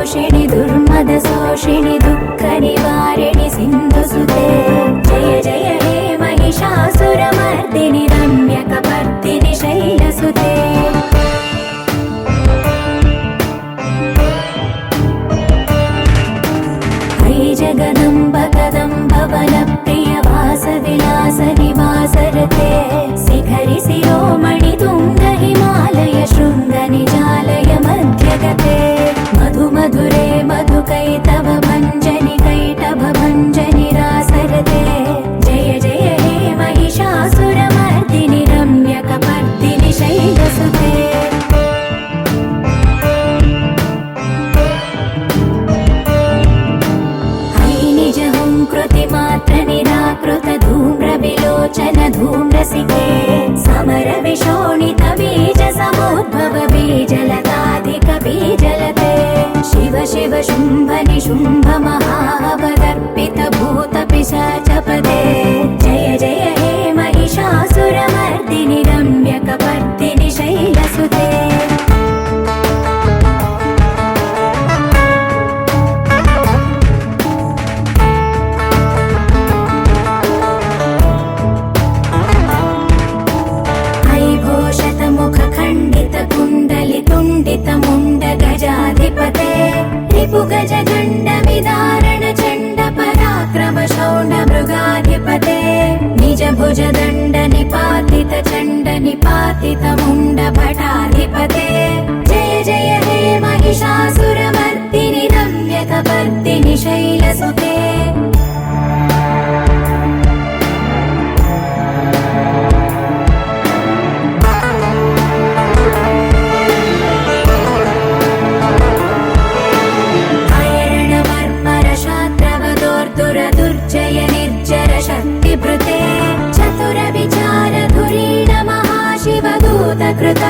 पोषिणि दुर्मद शोषिणि दुःख निवारिणि सिन्धुसुते जय जय हे महिषासुरमर्दिनि रम्यकपर्दिनि शैलसुते जगदम्ब कदम्ब वनप्रिय वासविलास निवासरते शिखरि शिरोमणि तुङ्ग हिमालय शृङ्ग निजालय मध्यगते मधु मधुरे मधुकैटभ भञ्जनि कैटभ भञ्जनि रासरते जय जय हे महिषासुरमर्दिनि रम्यकपर्दिनि शैलसुते कृतिमात्र निराकृत धूम्र विलोचन धूम्रसिके समर विशोणित बीज समुद्भव बीजलताधिक बीजलते शिव शिव शुम्भ निशुम्भ महावदर्पित भूत पिशाचपदे जय जय हे महिषासुरमर्दिनि रम्यकपर्दिनि शैलसुते मुण्ड गजाधिपते रिपु गज गण्ड विदारण चण्ड पराक्रम शौण्ड मृगाधिपते निज भुज दण्ड निपातित चण्ड निपातित मुण्ड भटाधिपते जय जय हे महिषासुरमर्दिनि रम्यकपर्दिनि शैलसुते दुर्जय निर्जर शक्तिभृते चतुर विचार धुरीण महाशिवदूत कृत